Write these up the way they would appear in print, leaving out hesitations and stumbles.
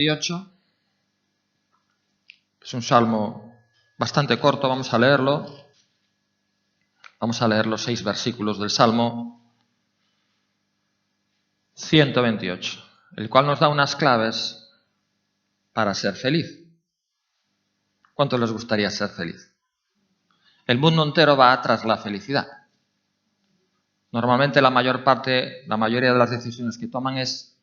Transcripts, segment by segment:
18. Es un salmo bastante corto, vamos a leerlo. Vamos a leer los 6 versículos del Salmo 128, el cual nos da unas claves para ser feliz. ¿Cuánto les gustaría ser feliz? El mundo entero va tras la felicidad. Normalmente la mayoría de las decisiones que toman es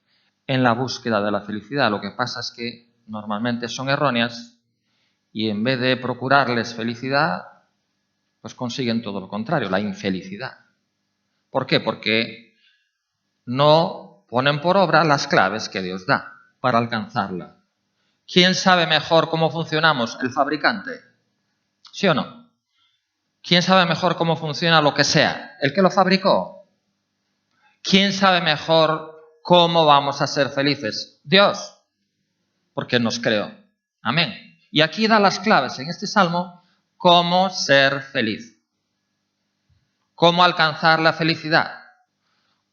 en la búsqueda de la felicidad. Lo que pasa es que normalmente son erróneas y en vez de procurarles felicidad, pues consiguen todo lo contrario, la infelicidad. ¿Por qué? Porque no ponen por obra las claves que Dios da para alcanzarla. ¿Quién sabe mejor cómo funcionamos? El fabricante. ¿Sí o no? ¿Quién sabe mejor cómo funciona lo que sea? El que lo fabricó. ¿Quién sabe mejor cómo vamos a ser felices? Dios, porque nos creó. Amén. Y aquí da las claves en este salmo, cómo ser feliz. Cómo alcanzar la felicidad.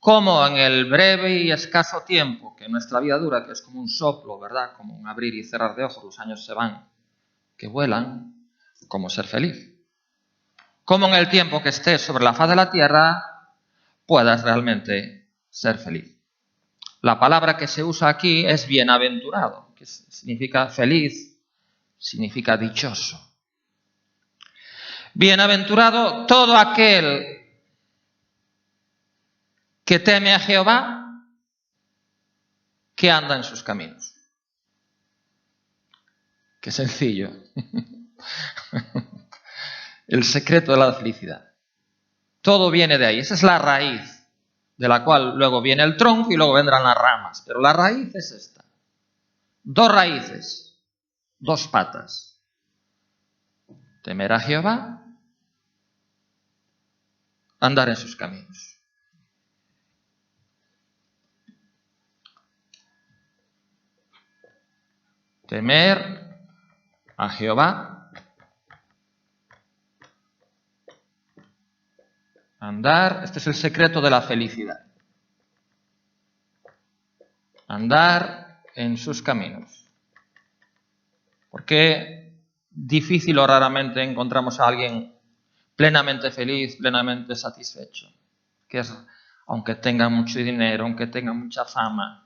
Cómo en el breve y escaso tiempo que nuestra vida dura, que es como un soplo, ¿verdad? Como un abrir y cerrar de ojos, los años se van, que vuelan, cómo ser feliz. Cómo en el tiempo que estés sobre la faz de la tierra puedas realmente ser feliz. La palabra que se usa aquí es bienaventurado, que significa feliz, significa dichoso. Bienaventurado todo aquel que teme a Jehová, que anda en sus caminos. Qué sencillo. El secreto de la felicidad. Todo viene de ahí. Esa es la raíz, de la cual luego viene el tronco y luego vendrán las ramas. Pero la raíz es esta. 2 raíces, 2 patas. Temer a Jehová, andar en sus caminos. Temer a Jehová, andar, este es el secreto de la felicidad. Andar en sus caminos. Porque difícil o raramente encontramos a alguien plenamente feliz, plenamente satisfecho. Que es, aunque tenga mucho dinero, aunque tenga mucha fama.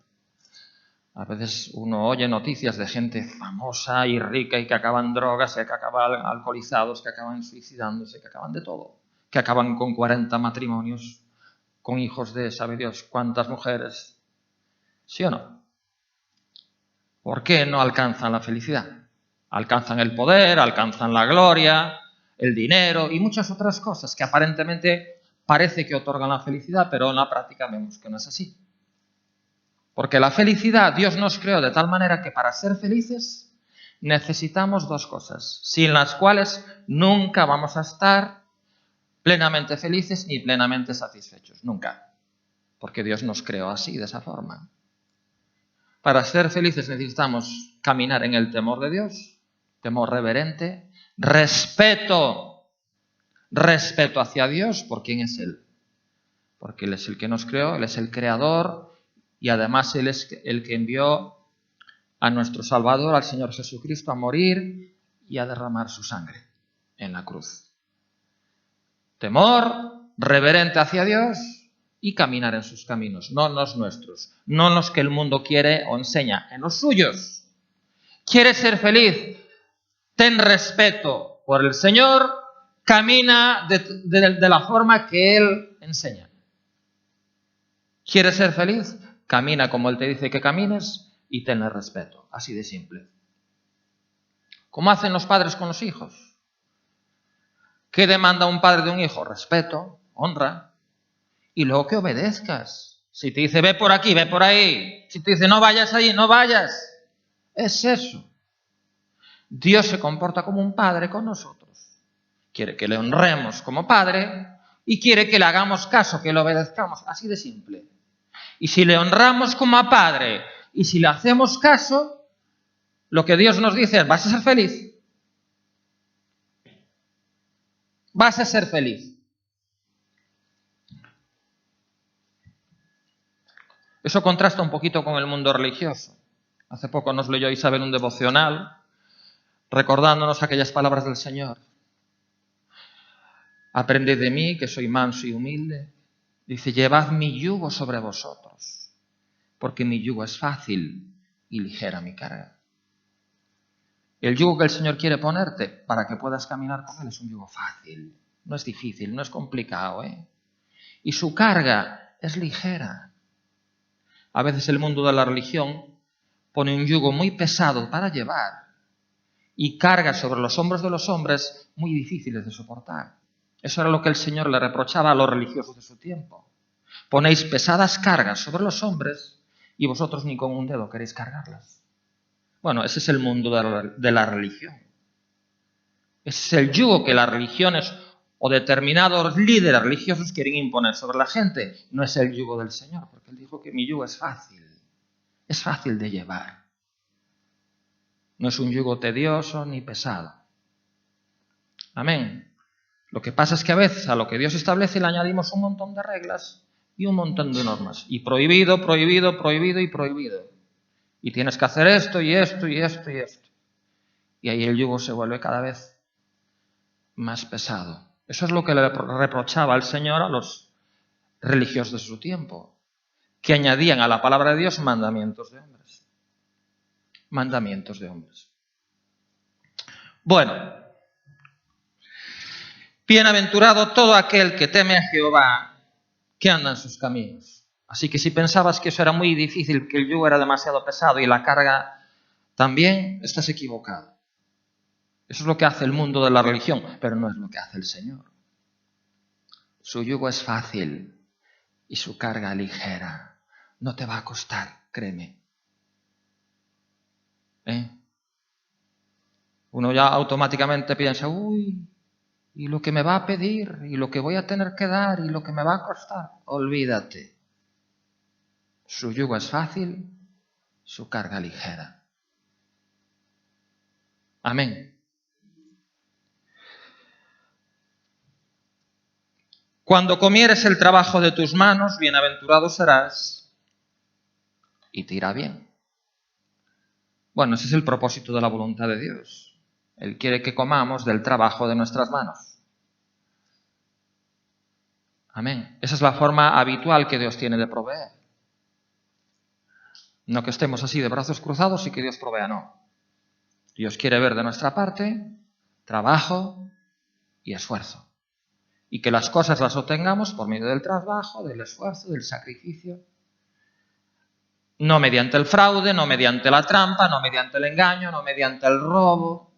A veces uno oye noticias de gente famosa y rica y que acaban en drogas, que acaban alcoholizados, que acaban suicidándose, que acaban de todo. Que acaban con 40 matrimonios, con hijos de sabe Dios cuántas mujeres. ¿Sí o no? ¿Por qué no alcanzan la felicidad? Alcanzan el poder, alcanzan la gloria, el dinero y muchas otras cosas que aparentemente parece que otorgan la felicidad, pero en la práctica vemos que no es así. Porque la felicidad Dios nos creó de tal manera que para ser felices necesitamos 2 cosas, sin las cuales nunca vamos a estar plenamente felices ni plenamente satisfechos, nunca. Porque Dios nos creó así, de esa forma. Para ser felices necesitamos caminar en el temor de Dios, temor reverente, respeto hacia Dios, ¿por quién es Él? Porque Él es el que nos creó, Él es el creador y además Él es el que envió a nuestro Salvador, al Señor Jesucristo, a morir y a derramar su sangre en la cruz. Temor reverente hacia Dios y caminar en sus caminos, no en los nuestros, no en los que el mundo quiere o enseña, en los suyos. ¿Quieres ser feliz? Ten respeto por el Señor, camina de la forma que Él enseña. ¿Quieres ser feliz? Camina como Él te dice que camines y tenle respeto, así de simple. ¿Cómo hacen los padres con los hijos? ¿Qué demanda un padre de un hijo? Respeto, honra, y luego que obedezcas. Si te dice ve por aquí, ve por ahí. Si te dice no vayas allí, no vayas. Es eso. Dios se comporta como un padre con nosotros. Quiere que le honremos como padre y quiere que le hagamos caso, que le obedezcamos, así de simple. Y si le honramos como a padre y si le hacemos caso, lo que Dios nos dice es, vas a ser feliz. Vas a ser feliz. Eso contrasta un poquito con el mundo religioso. Hace poco nos leyó Isabel un devocional recordándonos aquellas palabras del Señor. Aprended de mí, que soy manso y humilde. Dice, llevad mi yugo sobre vosotros, porque mi yugo es fácil y ligera mi carga. El yugo que el Señor quiere ponerte para que puedas caminar con Él es un yugo fácil. No es difícil, no es complicado, Y su carga es ligera. A veces el mundo de la religión pone un yugo muy pesado para llevar y carga sobre los hombros de los hombres muy difíciles de soportar. Eso era lo que el Señor le reprochaba a los religiosos de su tiempo. Ponéis pesadas cargas sobre los hombres y vosotros ni con un dedo queréis cargarlas. Bueno, ese es el mundo de la religión. Ese es el yugo que las religiones o determinados líderes religiosos quieren imponer sobre la gente. No es el yugo del Señor, porque Él dijo que mi yugo es fácil de llevar. No es un yugo tedioso ni pesado. Amén. Lo que pasa es que a veces a lo que Dios establece le añadimos un montón de reglas y un montón de normas. Y prohibido, prohibido, prohibido y prohibido. Y tienes que hacer esto y esto y esto y esto. Y ahí el yugo se vuelve cada vez más pesado. Eso es lo que le reprochaba el Señor a los religiosos de su tiempo, que añadían a la palabra de Dios mandamientos de hombres. Mandamientos de hombres. Bueno, bienaventurado todo aquel que teme a Jehová, que anda en sus caminos. Así que si pensabas que eso era muy difícil, que el yugo era demasiado pesado y la carga también, estás equivocado. Eso es lo que hace el mundo de la religión, pero no es lo que hace el Señor. Su yugo es fácil y su carga ligera. No te va a costar, créeme. Uno ya automáticamente piensa, y lo que me va a pedir, y lo que voy a tener que dar, y lo que me va a costar. Olvídate. Su yugo es fácil, su carga ligera. Amén. Cuando comieres el trabajo de tus manos, bienaventurado serás y te irá bien. Bueno, ese es el propósito de la voluntad de Dios. Él quiere que comamos del trabajo de nuestras manos. Amén. Esa es la forma habitual que Dios tiene de proveer. No que estemos así de brazos cruzados y que Dios provea, no. Dios quiere ver de nuestra parte trabajo y esfuerzo. Y que las cosas las obtengamos por medio del trabajo, del esfuerzo, del sacrificio. No mediante el fraude, no mediante la trampa, no mediante el engaño, no mediante el robo.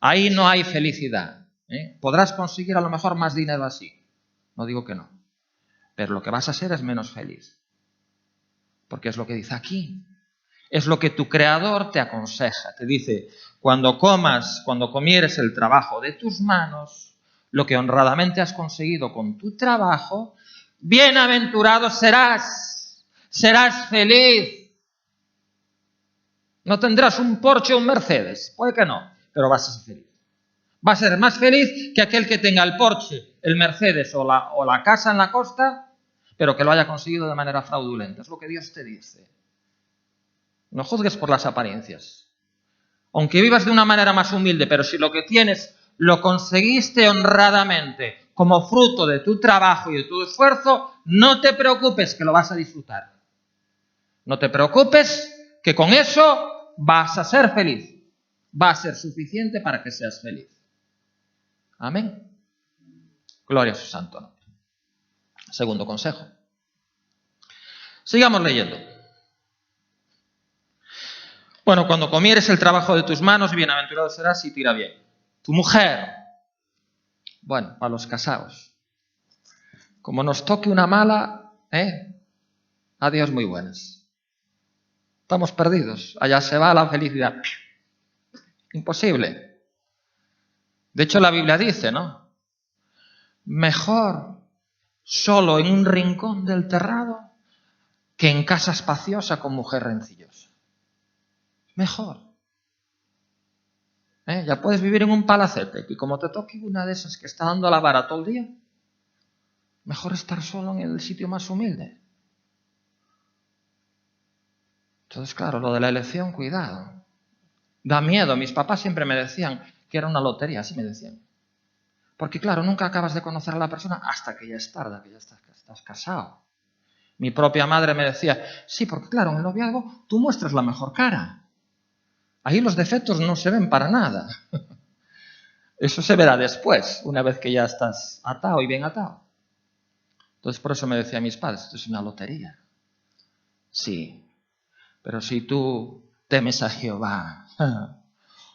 Ahí no hay felicidad. Podrás conseguir a lo mejor más dinero así. No digo que no. Pero lo que vas a ser es menos feliz. Porque es lo que dice aquí. Es lo que tu Creador te aconseja. Te dice, cuando comieres el trabajo de tus manos, lo que honradamente has conseguido con tu trabajo, bienaventurado serás. Serás feliz. No tendrás un Porsche o un Mercedes. Puede que no, pero vas a ser feliz. Vas a ser más feliz que aquel que tenga el Porsche, el Mercedes o la casa en la costa, pero que lo haya conseguido de manera fraudulenta. Es lo que Dios te dice. No juzgues por las apariencias. Aunque vivas de una manera más humilde, pero si lo que tienes lo conseguiste honradamente como fruto de tu trabajo y de tu esfuerzo, no te preocupes que lo vas a disfrutar. No te preocupes que con eso vas a ser feliz. Va a ser suficiente para que seas feliz. Amén. Gloria a su santo nombre. Segundo consejo. Sigamos leyendo. Bueno, cuando comieres el trabajo de tus manos, bienaventurado serás y te irá bien. Tu mujer, bueno, para los casados, como nos toque una mala, adiós muy buenas. Estamos perdidos, allá se va la felicidad. Imposible. De hecho, la Biblia dice, ¿no? Mejor solo en un rincón del terrado que en casa espaciosa con mujer rencillosa. Mejor. Ya puedes vivir en un palacete y como te toque una de esas que está dando la vara todo el día, mejor estar solo en el sitio más humilde. Entonces, claro, lo de la elección, cuidado. Da miedo. Mis papás siempre me decían que era una lotería, así me decían. Porque, claro, nunca acabas de conocer a la persona hasta que ya es tarde, que ya estás casado. Mi propia madre me decía, sí, porque, claro, en el noviazgo tú muestras la mejor cara. Ahí los defectos no se ven para nada. Eso se verá después, una vez que ya estás atado y bien atado. Entonces, por eso me decían mis padres, esto es una lotería. Sí, pero si tú temes a Jehová,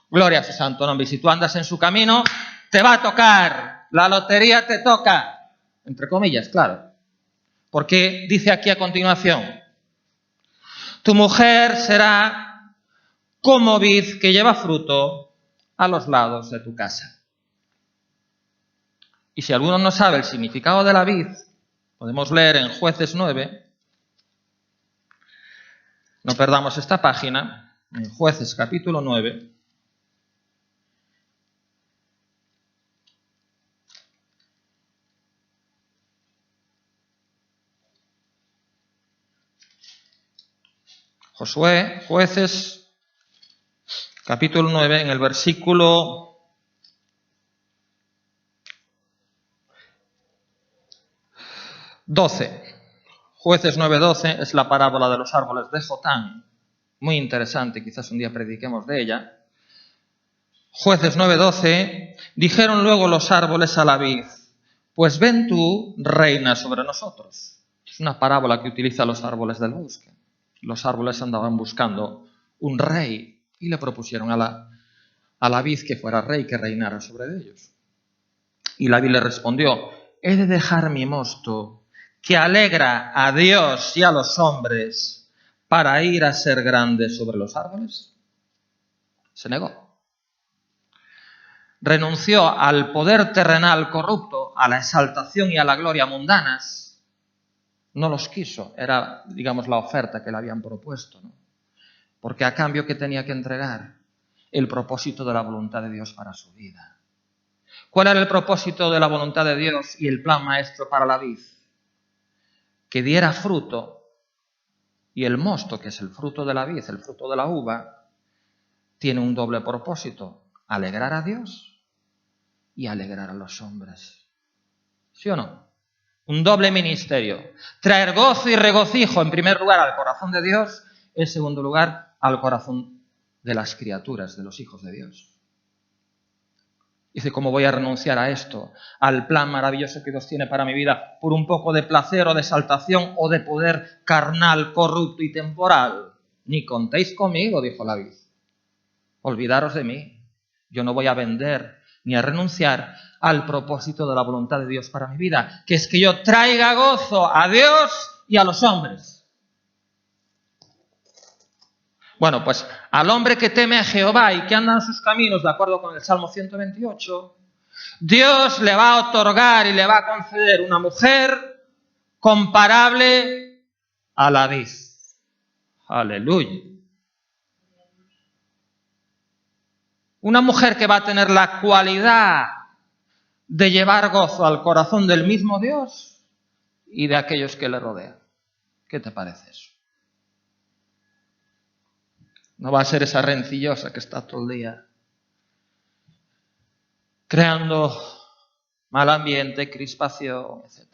gloria a su santo nombre, y si tú andas en su camino, te va a tocar, la lotería te toca, entre comillas, claro. Porque dice aquí a continuación, tu mujer será como vid que lleva fruto a los lados de tu casa. Y si alguno no sabe el significado de la vid, podemos leer en Jueces 9, no perdamos esta página, en Jueces capítulo 9, Jueces capítulo 9, en el versículo 12. Jueces 9:12 es la parábola de los árboles de Jotán. Muy interesante, quizás un día prediquemos de ella. Jueces 9:12, dijeron luego los árboles a la vid, pues ven tú, reina sobre nosotros. Es una parábola que utiliza los árboles del bosque. Los árboles andaban buscando un rey y le propusieron a la vid que fuera rey, que reinara sobre ellos. Y la vid le respondió, he de dejar mi mosto, que alegra a Dios y a los hombres, para ir a ser grande sobre los árboles. Se negó. Renunció al poder terrenal corrupto, a la exaltación y a la gloria mundanas. No los quiso, era, digamos, la oferta que le habían propuesto, ¿no? Porque a cambio, ¿qué tenía que entregar? El propósito de la voluntad de Dios para su vida. ¿Cuál era el propósito de la voluntad de Dios y el plan maestro para la vid? Que diera fruto, y el mosto, que es el fruto de la vid, el fruto de la uva, tiene un doble propósito: alegrar a Dios y alegrar a los hombres. ¿Sí o no? Un doble ministerio. Traer gozo y regocijo, en primer lugar, al corazón de Dios, en segundo lugar, al corazón de las criaturas, de los hijos de Dios. Dice, ¿cómo voy a renunciar a esto? Al plan maravilloso que Dios tiene para mi vida, por un poco de placer o de exaltación o de poder carnal, corrupto y temporal. Ni contéis conmigo, dijo la vid. Olvidaros de mí. Yo no voy a vender ni a renunciar al propósito de la voluntad de Dios para mi vida, que es que yo traiga gozo a Dios y a los hombres. Bueno, pues al hombre que teme a Jehová y que anda en sus caminos, de acuerdo con el Salmo 128, Dios le va a otorgar y le va a conceder una mujer comparable a la vid. Aleluya. Una mujer que va a tener la cualidad de llevar gozo al corazón del mismo Dios y de aquellos que le rodean. ¿Qué te parece eso? No va a ser esa rencillosa que está todo el día creando mal ambiente, crispación, etc.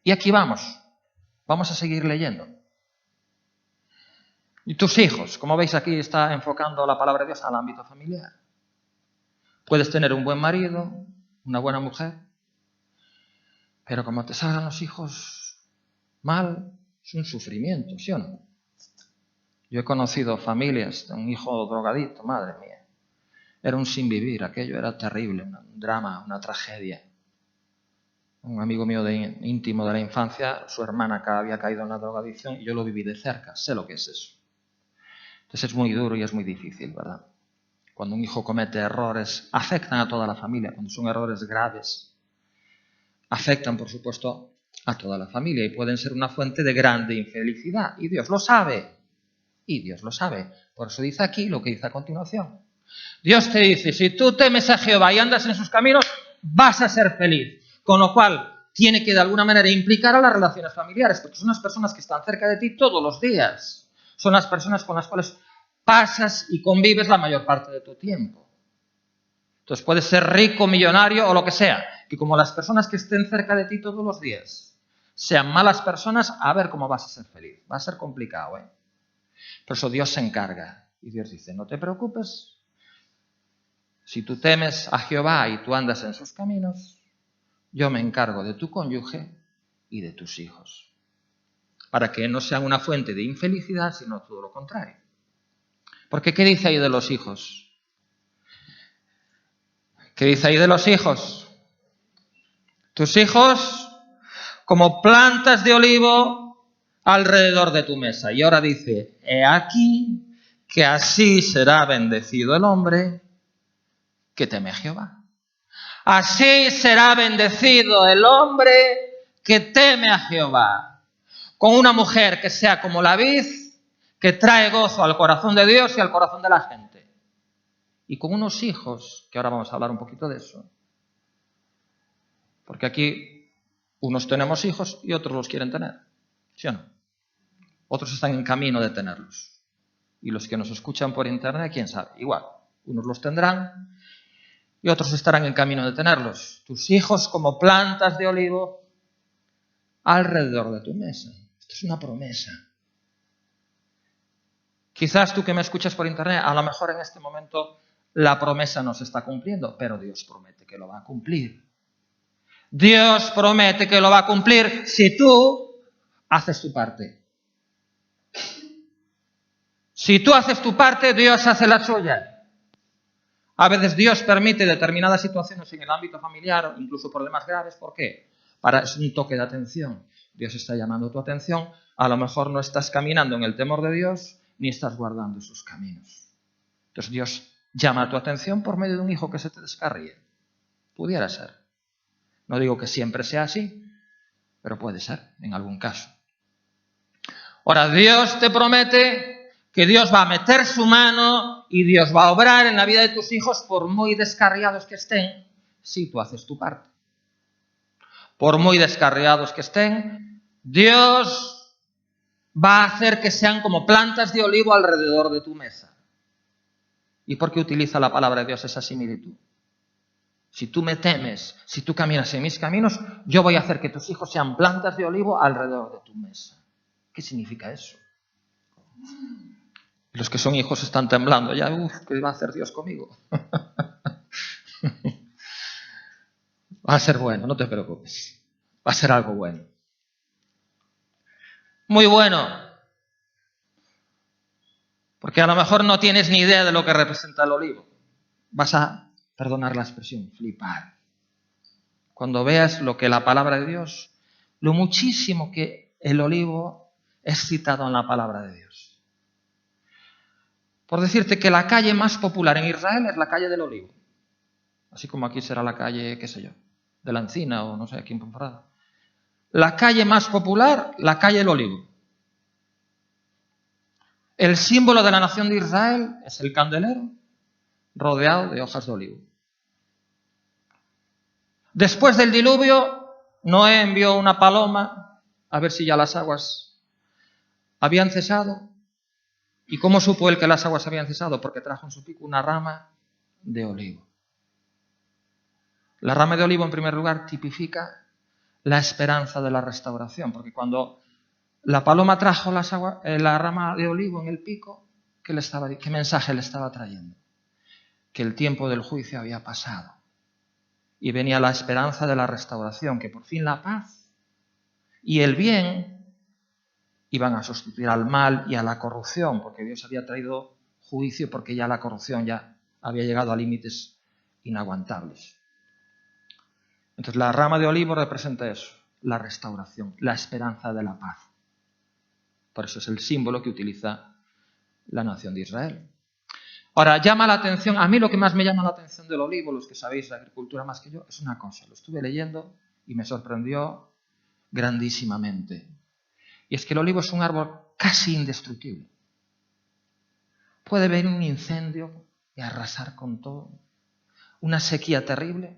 Y aquí vamos a seguir leyendo. Y tus hijos, como veis aquí está enfocando la palabra de Dios al ámbito familiar. Puedes tener un buen marido, una buena mujer, pero como te salgan los hijos mal, es un sufrimiento, ¿sí o no? Yo he conocido familias de un hijo drogadicto, madre mía. Era un sinvivir, aquello era terrible, un drama, una tragedia. Un amigo mío íntimo de la infancia, su hermana había caído en la drogadicción y yo lo viví de cerca, sé lo que es eso. Entonces es muy duro y es muy difícil, ¿verdad? Cuando un hijo comete errores, afectan a toda la familia, cuando son errores graves. Afectan, por supuesto, a toda la familia y pueden ser una fuente de grande infelicidad. Y Dios lo sabe. Y Dios lo sabe. Por eso dice aquí lo que dice a continuación. Dios te dice, si tú temes a Jehová y andas en sus caminos, vas a ser feliz. Con lo cual, tiene que de alguna manera implicar a las relaciones familiares, porque son las personas que están cerca de ti todos los días. Son las personas con las cuales pasas y convives la mayor parte de tu tiempo. Entonces puedes ser rico, millonario o lo que sea, que como las personas que estén cerca de ti todos los días sean malas personas, a ver cómo vas a ser feliz. Va a ser complicado, ¿eh? Por eso Dios se encarga. Y Dios dice, no te preocupes. Si tú temes a Jehová y tú andas en sus caminos, yo me encargo de tu cónyuge y de tus hijos. Para que no sean una fuente de infelicidad, sino todo lo contrario. Porque ¿qué dice ahí de los hijos? ¿Qué dice ahí de los hijos? Tus hijos como plantas de olivo alrededor de tu mesa. Y ahora dice, he aquí que así será bendecido el hombre que teme a Jehová. Así será bendecido el hombre que teme a Jehová. Con una mujer que sea como la vid, que trae gozo al corazón de Dios y al corazón de la gente. Y con unos hijos, que ahora vamos a hablar un poquito de eso. Porque aquí unos tenemos hijos y otros los quieren tener. ¿Sí o no? Otros están en camino de tenerlos. Y los que nos escuchan por internet, quién sabe, igual. Unos los tendrán y otros estarán en camino de tenerlos. Tus hijos como plantas de olivo alrededor de tu mesa. Esto es una promesa. Quizás tú que me escuchas por internet, a lo mejor en este momento la promesa no se está cumpliendo, pero Dios promete que lo va a cumplir. Dios promete que lo va a cumplir si tú haces tu parte. Si tú haces tu parte, Dios hace la suya. A veces Dios permite determinadas situaciones en el ámbito familiar, incluso problemas graves. ¿Por qué? Es un toque de atención. Dios está llamando tu atención. A lo mejor no estás caminando en el temor de Dios, ni estás guardando sus caminos. Entonces Dios llama tu atención por medio de un hijo que se te descarríe. Pudiera ser. No digo que siempre sea así, pero puede ser en algún caso. Ahora, Dios te promete que Dios va a meter su mano y Dios va a obrar en la vida de tus hijos por muy descarriados que estén, si tú haces tu parte. Por muy descarriados que estén, Dios va a hacer que sean como plantas de olivo alrededor de tu mesa. ¿Y por qué utiliza la palabra de Dios esa similitud? Si tú me temes, si tú caminas en mis caminos, yo voy a hacer que tus hijos sean plantas de olivo alrededor de tu mesa. ¿Qué significa eso? Los que son hijos están temblando. Ya, ¿qué va a hacer Dios conmigo? Va a ser bueno, no te preocupes. Va a ser algo bueno. Muy bueno. Porque a lo mejor no tienes ni idea de lo que representa el olivo. Vas a, perdonar la expresión, flipar. Cuando veas lo que la palabra de Dios, lo muchísimo que el olivo es citado en la palabra de Dios. Por decirte que la calle más popular en Israel es la calle del Olivo. Así como aquí será la calle, qué sé yo, de la Encina o no sé, aquí en Ponferrada. La calle más popular, la calle del Olivo. El símbolo de la nación de Israel es el candelero rodeado de hojas de olivo. Después del diluvio, Noé envió una paloma a ver si ya las aguas habían cesado. ¿Y cómo supo él que las aguas habían cesado? Porque trajo en su pico una rama de olivo. La rama de olivo, en primer lugar, tipifica la esperanza de la restauración, porque cuando la paloma trajo la rama de olivo en el pico, ¿qué mensaje le estaba trayendo? Que el tiempo del juicio había pasado y venía la esperanza de la restauración, que por fin la paz y el bien iban a sustituir al mal y a la corrupción, porque Dios había traído juicio porque ya la corrupción ya había llegado a límites inaguantables. Entonces la rama de olivo representa eso, la restauración, la esperanza de la paz. Por eso es el símbolo que utiliza la nación de Israel. Ahora, llama la atención, a mí lo que más me llama la atención del olivo, los que sabéis de agricultura más que yo, es una cosa. Lo estuve leyendo y me sorprendió grandísimamente. Y es que el olivo es un árbol casi indestructible. Puede venir un incendio y arrasar con todo, una sequía terrible,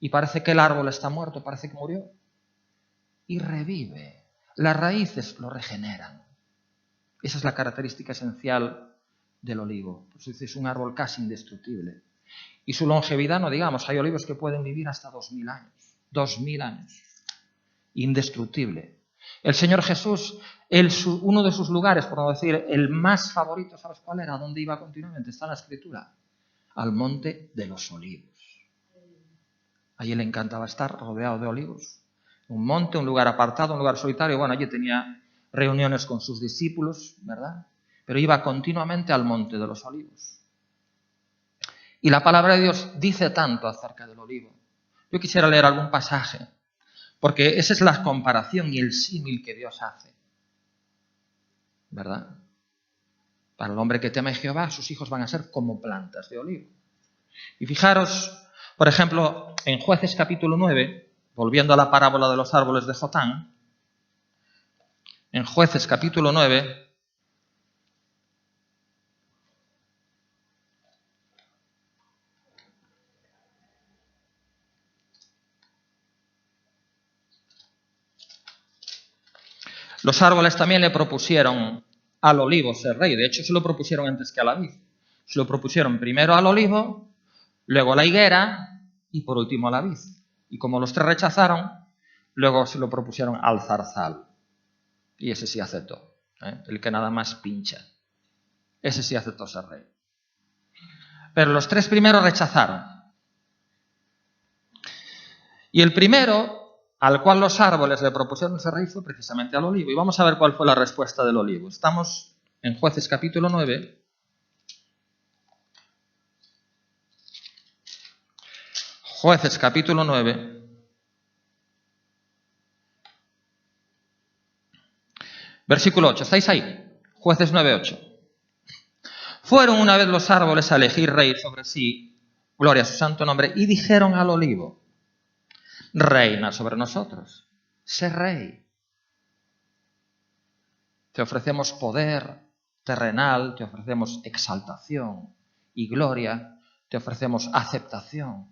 y parece que el árbol está muerto, parece que murió, y revive. Las raíces lo regeneran. Esa es la característica esencial del olivo. Por eso es un árbol casi indestructible. Y su longevidad, no digamos, hay olivos que pueden vivir hasta 2000 años. 2000 años. Indestructible. El Señor Jesús, uno de sus lugares, por no decir el más favorito, ¿sabes cuál era? ¿Dónde iba continuamente? Está en la Escritura. Al monte de los olivos. Allí le encantaba estar rodeado de olivos. Un monte, un lugar apartado, un lugar solitario. Bueno, allí tenía reuniones con sus discípulos, ¿verdad? Pero iba continuamente al monte de los olivos. Y la palabra de Dios dice tanto acerca del olivo. Yo quisiera leer algún pasaje, porque esa es la comparación y el símil que Dios hace, ¿verdad? Para el hombre que teme a Jehová, sus hijos van a ser como plantas de olivo. Y fijaros, por ejemplo, en Jueces capítulo 9, volviendo a la parábola de los árboles de Jotán, en Jueces capítulo 9, los árboles también le propusieron al olivo ser rey. De hecho, se lo propusieron antes que a la vid. Se lo propusieron primero al olivo, luego a la higuera y por último a la vid. Y como los tres rechazaron, luego se lo propusieron al zarzal. Y ese sí aceptó, el que nada más pincha. Ese sí aceptó ser rey. Pero los tres primeros rechazaron. Y el primero, al cual los árboles le propusieron ser rey, fue precisamente al olivo. Y vamos a ver cuál fue la respuesta del olivo. Estamos en Jueces capítulo 9. Jueces capítulo 9. Versículo 8. ¿Estáis ahí? Jueces 9:8. Fueron una vez los árboles a elegir rey sobre sí, gloria a su santo nombre, y dijeron al olivo: reina sobre nosotros, sé rey. Te ofrecemos poder terrenal, te ofrecemos exaltación y gloria, te ofrecemos aceptación.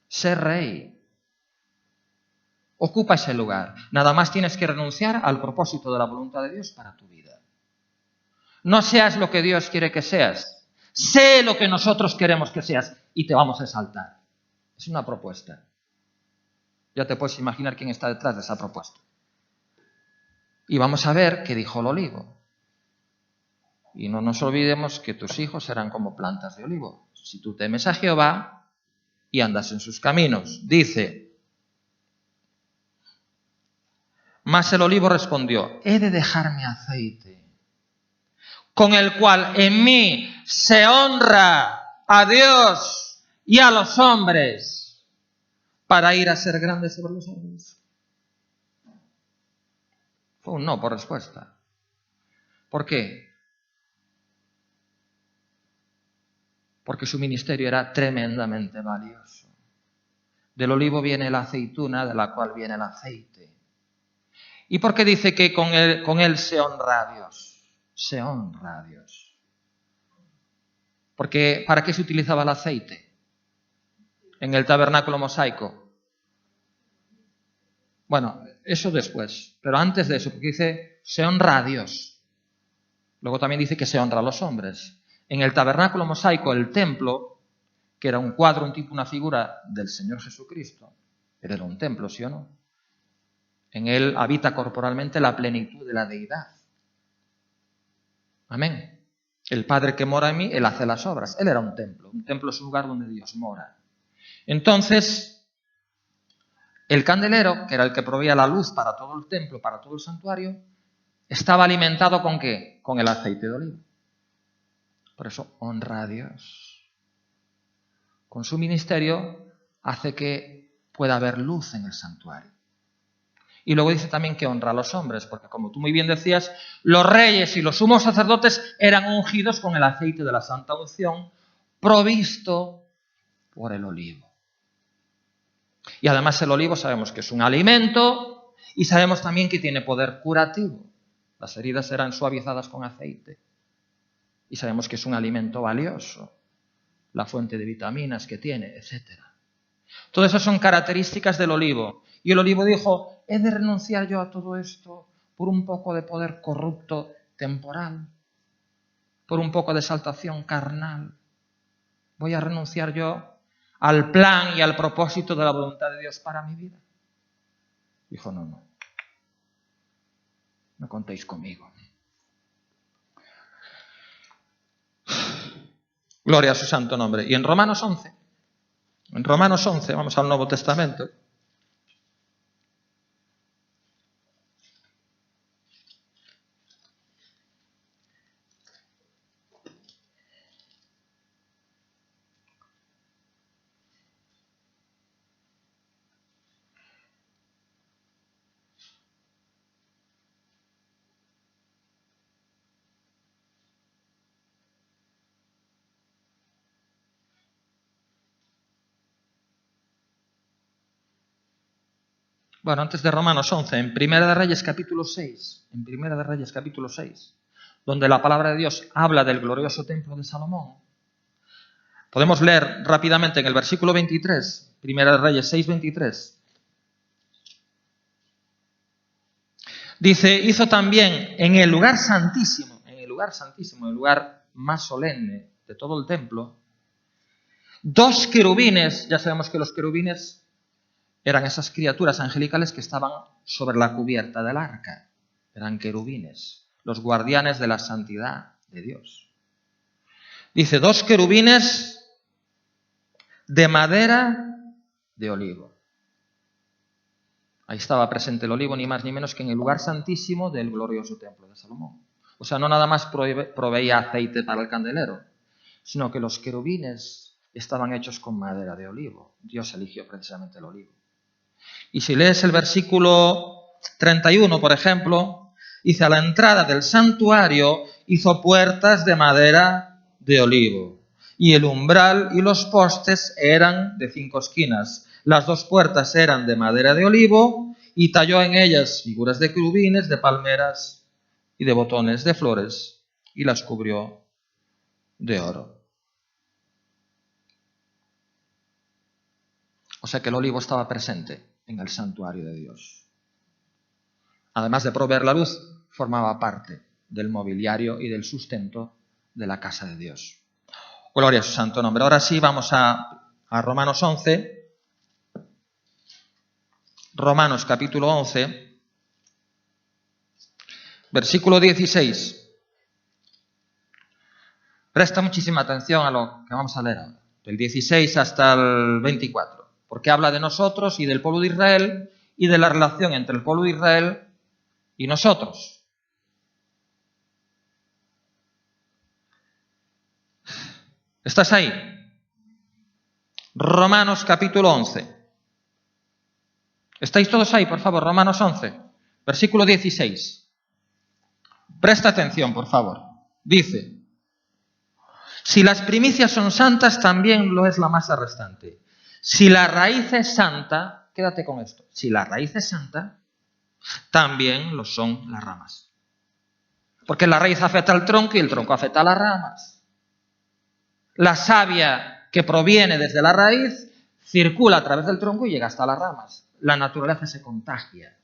Sé rey. Ocupa ese lugar. Nada más tienes que renunciar al propósito de la voluntad de Dios para tu vida. No seas lo que Dios quiere que seas. Sé lo que nosotros queremos que seas y te vamos a exaltar. Es una propuesta. Ya te puedes imaginar quién está detrás de esa propuesta. Y vamos a ver qué dijo el olivo. Y no nos olvidemos que tus hijos serán como plantas de olivo. Si tú temes a Jehová y andas en sus caminos. Dice: mas el olivo respondió: he de dejar mi aceite, con el cual en mí se honra a Dios y a los hombres, para ir a ser grande sobre los hombres. Fue un no por respuesta. ¿Por qué? Porque su ministerio era tremendamente valioso. Del olivo viene la aceituna, de la cual viene el aceite. ¿Y por qué dice que con él se honra a Dios? Se honra a Dios. Porque ¿para qué se utilizaba el aceite en el tabernáculo mosaico? Bueno, eso después, pero antes de eso, porque dice se honra a Dios. Luego también dice que se honra a los hombres. En el tabernáculo mosaico, el templo, que era un cuadro, un tipo, una figura del Señor Jesucristo, pero era un templo, ¿sí o no? En él habita corporalmente la plenitud de la deidad. Amén. El Padre que mora en mí, Él hace las obras. Él era un templo. Un templo es un lugar donde Dios mora. Entonces, el candelero, que era el que proveía la luz para todo el templo, para todo el santuario, estaba alimentado ¿con qué? Con el aceite de oliva. Por eso honra a Dios. Con su ministerio hace que pueda haber luz en el santuario. Y luego dice también que honra a los hombres, porque como tú muy bien decías, los reyes y los sumos sacerdotes eran ungidos con el aceite de la santa unción, provisto por el olivo. Y además el olivo sabemos que es un alimento y sabemos también que tiene poder curativo. Las heridas eran suavizadas con aceite. Y sabemos que es un alimento valioso, la fuente de vitaminas que tiene, etc. Todo eso son características del olivo. Y el olivo dijo, ¿he de renunciar yo a todo esto por un poco de poder corrupto temporal? ¿Por un poco de exaltación carnal? ¿Voy a renunciar yo al plan y al propósito de la voluntad de Dios para mi vida? Dijo, no. No contéis conmigo. Gloria a su santo nombre. Y en Romanos 11, vamos al Nuevo Testamento. Bueno, antes de Romanos 11, en Primera de Reyes capítulo 6, donde la palabra de Dios habla del glorioso templo de Salomón. Podemos leer rápidamente en el versículo 23, Primera de Reyes 6, 23. Dice, hizo también en el lugar santísimo, el lugar más solemne de todo el templo, 2 querubines. Ya sabemos que los querubines eran esas criaturas angelicales que estaban sobre la cubierta del arca. Eran querubines, los guardianes de la santidad de Dios. Dice, 2 querubines de madera de olivo. Ahí estaba presente el olivo, ni más ni menos que en el lugar santísimo del glorioso templo de Salomón. O sea, no nada más proveía aceite para el candelero, sino que los querubines estaban hechos con madera de olivo. Dios eligió precisamente el olivo. Y si lees el versículo 31, por ejemplo, dice, a la entrada del santuario hizo puertas de madera de olivo, y el umbral y los postes eran de 5 esquinas. Las 2 puertas eran de madera de olivo, y talló en ellas figuras de querubines, de palmeras y de botones de flores, y las cubrió de oro. O sea que el olivo estaba presente en el santuario de Dios. Además de proveer la luz, formaba parte del mobiliario y del sustento de la casa de Dios. Gloria a su santo nombre. Ahora sí, vamos a Romanos 11. Romanos capítulo 11, versículo 16. Presta muchísima atención a lo que vamos a leer ahora, del 16 hasta el 24, porque habla de nosotros y del pueblo de Israel y de la relación entre el pueblo de Israel y nosotros. ¿Estás ahí? Romanos capítulo 11. ¿Estáis todos ahí, por favor? Romanos 11, versículo 16. Presta atención, por favor. Dice, si las primicias son santas, también lo es la masa restante. Si la raíz es santa, quédate con esto, si la raíz es santa, también lo son las ramas. Porque la raíz afecta al tronco y el tronco afecta a las ramas. La savia que proviene desde la raíz circula a través del tronco y llega hasta las ramas. La naturaleza se contagia.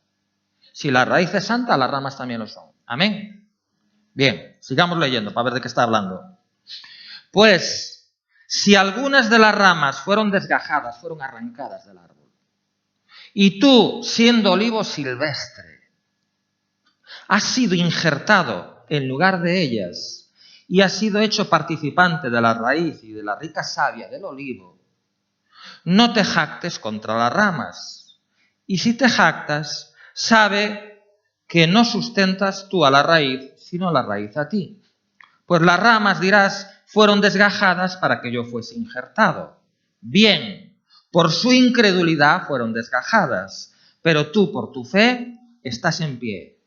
Si la raíz es santa, las ramas también lo son. Amén. Bien, sigamos leyendo para ver de qué está hablando. Pues, si algunas de las ramas fueron desgajadas, fueron arrancadas del árbol, y tú, siendo olivo silvestre, has sido injertado en lugar de ellas y has sido hecho participante de la raíz y de la rica savia del olivo, no te jactes contra las ramas. Y si te jactas, sabe que no sustentas tú a la raíz, sino la raíz a ti. Pues las ramas, dirás, fueron desgajadas para que yo fuese injertado. Bien, por su incredulidad fueron desgajadas, pero tú por tu fe estás en pie.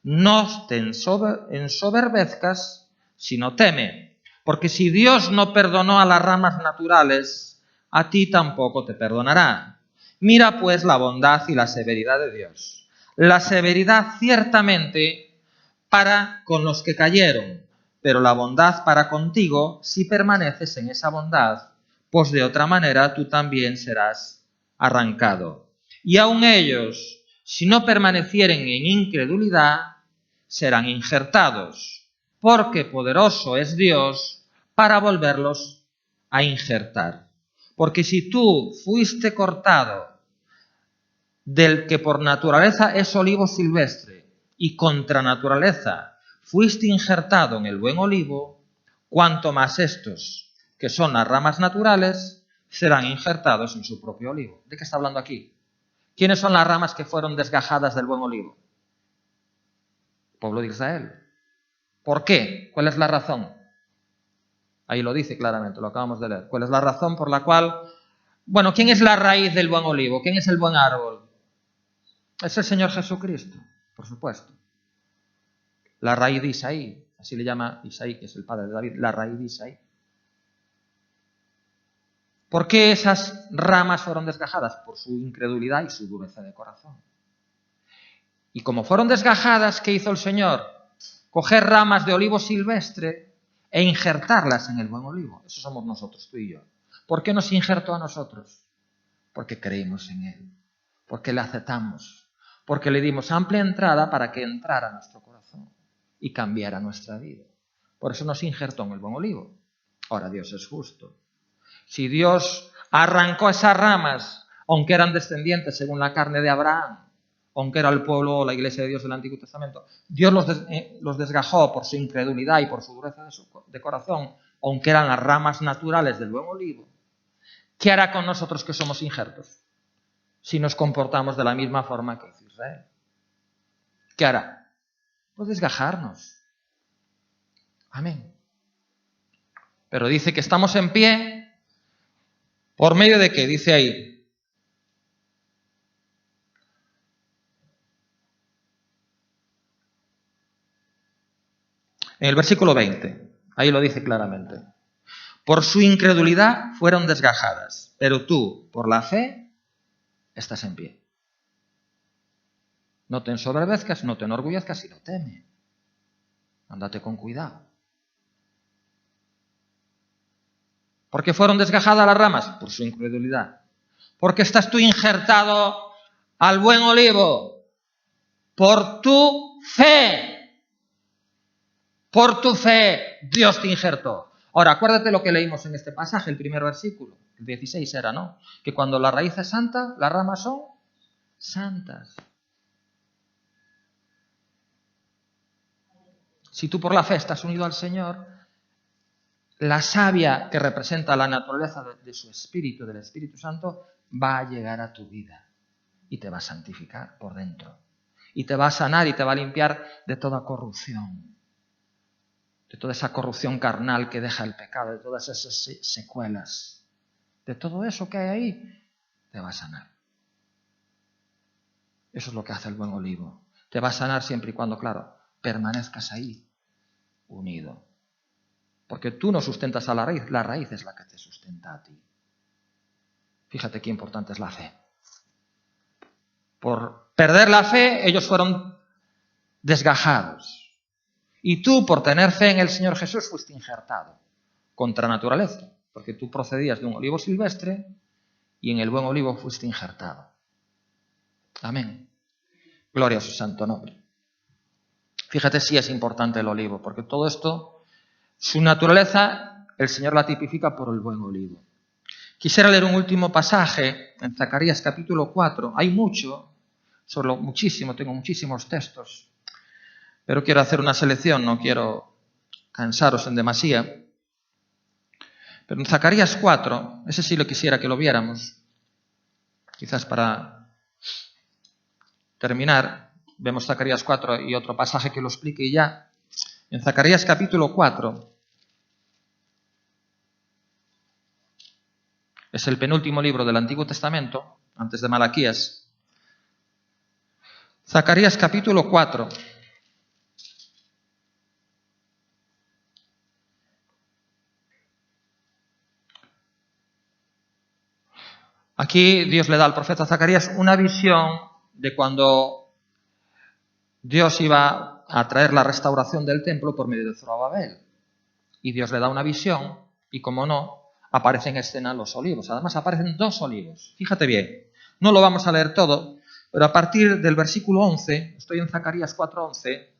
No te ensoberbezcas, sino teme, porque si Dios no perdonó a las ramas naturales, a ti tampoco te perdonará. Mira pues la bondad y la severidad de Dios. La severidad ciertamente para con los que cayeron, pero la bondad para contigo si permaneces en esa bondad, pues de otra manera tú también serás arrancado. Y aun ellos, si no permanecieren en incredulidad, serán injertados, porque poderoso es Dios para volverlos a injertar. Porque si tú fuiste cortado del que por naturaleza es olivo silvestre y contra naturaleza fuiste injertado en el buen olivo, cuanto más estos, que son las ramas naturales, serán injertados en su propio olivo. ¿De qué está hablando aquí? ¿Quiénes son las ramas que fueron desgajadas del buen olivo? El pueblo de Israel. ¿Por qué? ¿Cuál es la razón? Ahí lo dice claramente, lo acabamos de leer. ¿Cuál es la razón por la cual... Bueno, ¿quién es la raíz del buen olivo? ¿Quién es el buen árbol? Es el Señor Jesucristo, por supuesto. La raíz de Isaí, así le llama Isaí, que es el padre de David, la raíz de Isaí. ¿Por qué esas ramas fueron desgajadas? Por su incredulidad y su dureza de corazón. Y como fueron desgajadas, ¿qué hizo el Señor? Coger ramas de olivo silvestre e injertarlas en el buen olivo. Eso somos nosotros, tú y yo. ¿Por qué nos injertó a nosotros? Porque creímos en Él, porque le aceptamos, porque le dimos amplia entrada para que entrara a nuestro corazón y cambiara nuestra vida. Por eso nos injertó en el buen olivo. Ahora Dios es justo. Si Dios arrancó esas ramas, aunque eran descendientes según la carne de Abraham, aunque era el pueblo o la iglesia de Dios del Antiguo Testamento, Dios los desgajó por su incredulidad y por su dureza de corazón, aunque eran las ramas naturales del buen olivo. ¿Qué hará con nosotros que somos injertos? Si nos comportamos de la misma forma que hizo Israel. ¿Qué hará? Pues desgajarnos. Amén. Pero dice que estamos en pie, ¿por medio de qué? Dice ahí. En el versículo 20, ahí lo dice claramente. Por su incredulidad fueron desgajadas, pero tú, por la fe, estás en pie. No te ensoberbezcas, no te enorgullezcas y no teme. Ándate con cuidado. ¿Por qué fueron desgajadas las ramas? Por su incredulidad. ¿Por qué estás tú injertado al buen olivo? Por tu fe. Por tu fe, Dios te injertó. Ahora, acuérdate lo que leímos en este pasaje, el primer versículo, el 16 era, ¿no? Que cuando la raíz es santa, las ramas son santas. Si tú por la fe estás unido al Señor, la savia que representa la naturaleza de su Espíritu, del Espíritu Santo, va a llegar a tu vida y te va a santificar por dentro. Y te va a sanar y te va a limpiar de toda corrupción. De toda esa corrupción carnal que deja el pecado, de todas esas secuelas, de todo eso que hay ahí, te va a sanar. Eso es lo que hace el buen olivo. Te va a sanar siempre y cuando, claro, permanezcas ahí, unido. Porque tú no sustentas a la raíz es la que te sustenta a ti. Fíjate qué importante es la fe. Por perder la fe, ellos fueron desgajados. Y tú, por tener fe en el Señor Jesús, fuiste injertado contra naturaleza, porque tú procedías de un olivo silvestre y en el buen olivo fuiste injertado. Amén. Gloria a su santo nombre. Fíjate si es importante el olivo, porque todo esto, su naturaleza, el Señor la tipifica por el buen olivo. Quisiera leer un último pasaje en Zacarías capítulo 4. Hay muchísimo, tengo muchísimos textos. Pero quiero hacer una selección, no quiero cansaros en demasía. Pero en Zacarías 4, ese sí lo quisiera que lo viéramos. Quizás para terminar, vemos Zacarías 4 y otro pasaje que lo explique y ya. En Zacarías capítulo 4, es el penúltimo libro del Antiguo Testamento, antes de Malaquías. Zacarías capítulo 4. Aquí Dios le da al profeta Zacarías una visión de cuando Dios iba a traer la restauración del templo por medio de Zorobabel. Y Dios le da una visión y, como no, aparecen en escena los olivos. Además aparecen 2 olivos. Fíjate bien, no lo vamos a leer todo, pero a partir del versículo 11, estoy en Zacarías 4:11,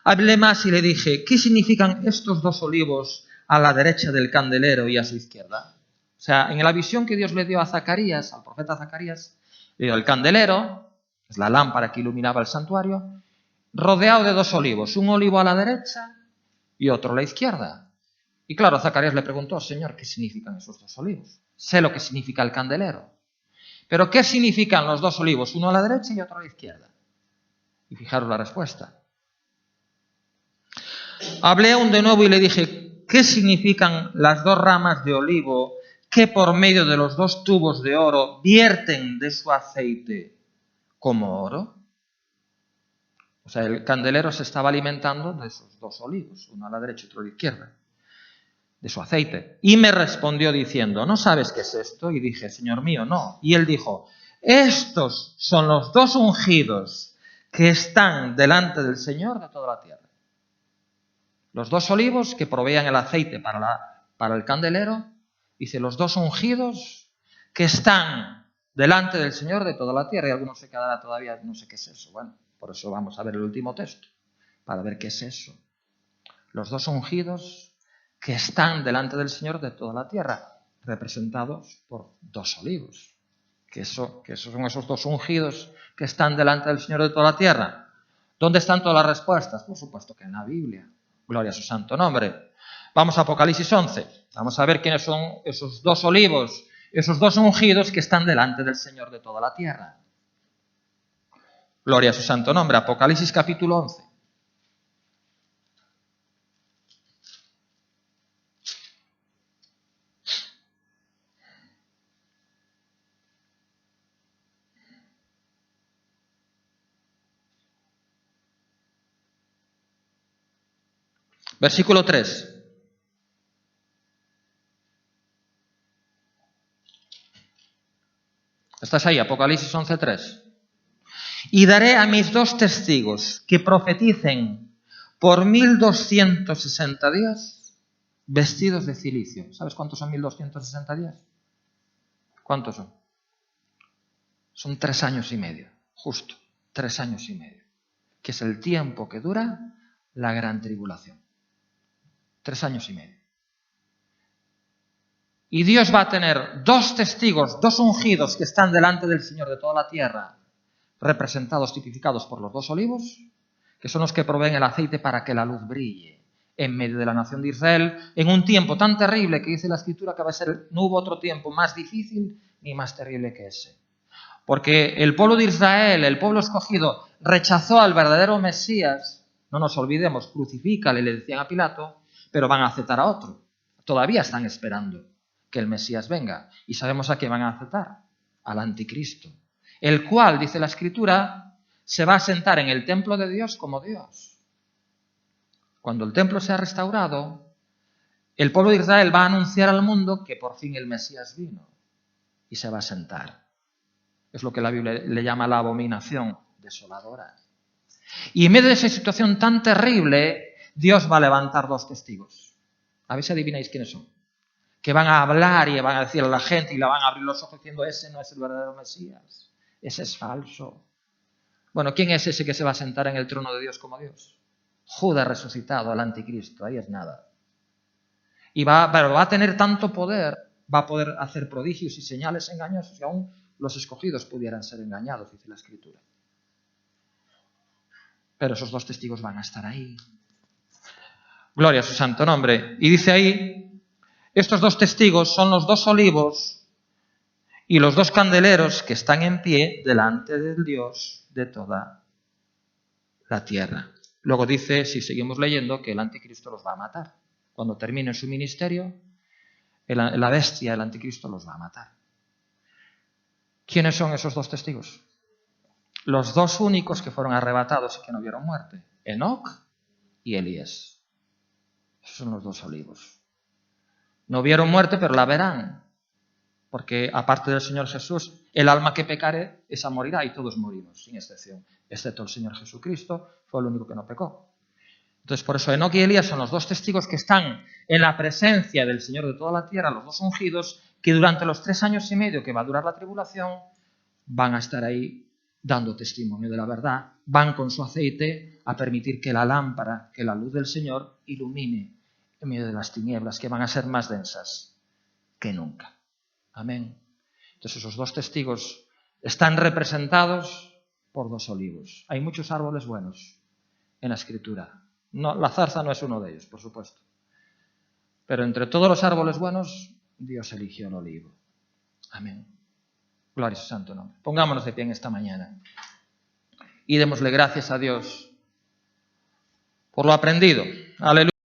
hablé más y le dije, ¿qué significan estos 2 olivos a la derecha del candelero y a su izquierda? O sea, en la visión que Dios le dio a Zacarías, al profeta Zacarías, le dio el candelero, que es la lámpara que iluminaba el santuario, rodeado de 2 olivos, un olivo a la derecha y otro a la izquierda. Y claro, Zacarías le preguntó, Señor, ¿qué significan esos 2 olivos? Sé lo que significa el candelero. Pero ¿qué significan los 2 olivos? Uno a la derecha y otro a la izquierda. Y fijaros la respuesta. Hablé aún de nuevo y le dije, ¿qué significan las 2 ramas de olivo que por medio de los 2 tubos de oro vierten de su aceite como oro? O sea, el candelero se estaba alimentando de esos 2 olivos, uno a la derecha y otro a la izquierda, de su aceite. Y me respondió diciendo, ¿no sabes qué es esto? Y dije, Señor mío, no. Y él dijo, estos son los 2 ungidos que están delante del Señor de toda la tierra. Los 2 olivos que proveían el aceite para el candelero, dice, los 2 ungidos que están delante del Señor de toda la tierra. Y algunos se quedará todavía, no sé qué es eso. Bueno, por eso vamos a ver el último texto, para ver qué es eso. Los 2 ungidos que están delante del Señor de toda la tierra, representados por 2 olivos. Que esos son esos 2 ungidos que están delante del Señor de toda la tierra. ¿Dónde están todas las respuestas? Por supuesto que en la Biblia. Gloria a su santo nombre. Vamos a Apocalipsis 11. Vamos a ver quiénes son esos 2 olivos, esos 2 ungidos que están delante del Señor de toda la tierra. Gloria a su santo nombre. Apocalipsis capítulo 11. Versículo 3. ¿Estás ahí? Apocalipsis 11:3. Y daré a mis 2 testigos que profeticen por 1260 días vestidos de cilicio. ¿Sabes cuántos son 1260 días? ¿Cuántos son? Son 3 años y medio, justo, 3 años y medio, que es el tiempo que dura la gran tribulación. 3 años y medio. Y Dios va a tener 2 testigos, 2 ungidos que están delante del Señor de toda la tierra, representados, tipificados por los 2 olivos, que son los que proveen el aceite para que la luz brille en medio de la nación de Israel, en un tiempo tan terrible que dice la Escritura que no hubo otro tiempo más difícil ni más terrible que ese. Porque el pueblo de Israel, el pueblo escogido, rechazó al verdadero Mesías. No nos olvidemos, crucifícale, le decían a Pilato, pero van a aceptar a otro. Todavía están esperando que el Mesías venga. Y sabemos a quién van a aceptar, al anticristo, el cual, dice la Escritura, se va a sentar en el templo de Dios como Dios. Cuando el templo sea restaurado, el pueblo de Israel va a anunciar al mundo que por fin el Mesías vino y se va a sentar. Es lo que la Biblia le llama la abominación desoladora. Y en medio de esa situación tan terrible, Dios va a levantar 2 testigos. A ver si adivináis quiénes son. Que van a hablar y van a decir a la gente y la van a abrir los ojos diciendo, ese no es el verdadero Mesías, ese es falso. Bueno, ¿quién es ese que se va a sentar en el trono de Dios como Dios? Judas resucitado, al anticristo, ahí es nada. Pero va a tener tanto poder, va a poder hacer prodigios y señales engañosos y aún los escogidos pudieran ser engañados, dice la Escritura. Pero esos 2 testigos van a estar ahí. Gloria a su santo nombre. Y dice ahí, estos 2 testigos son los 2 olivos y los 2 candeleros que están en pie delante del Dios de toda la tierra. Luego dice, si seguimos leyendo, que el anticristo los va a matar. Cuando termine su ministerio, la bestia, el anticristo, los va a matar. ¿Quiénes son esos 2 testigos? Los 2 únicos que fueron arrebatados y que no vieron muerte. Enoc y Elías. Esos son los 2 olivos. No vieron muerte, pero la verán. Porque aparte del Señor Jesús, el alma que pecare, esa morirá y todos morimos, sin excepción. Excepto el Señor Jesucristo, fue el único que no pecó. Entonces, por eso Enoc y Elías son los dos testigos que están en la presencia del Señor de toda la tierra, los dos ungidos, que durante los 3 años y medio que va a durar la tribulación, van a estar ahí dando testimonio de la verdad, van con su aceite a permitir que la lámpara, que la luz del Señor ilumine en medio de las tinieblas, que van a ser más densas que nunca. Amén. Entonces esos dos testigos están representados por 2 olivos. Hay muchos árboles buenos en la Escritura. No, la zarza no es uno de ellos, por supuesto. Pero entre todos los árboles buenos, Dios eligió el olivo. Amén. Gloria a su santo nombre. Pongámonos de pie en esta mañana y démosle gracias a Dios por lo aprendido. Aleluya.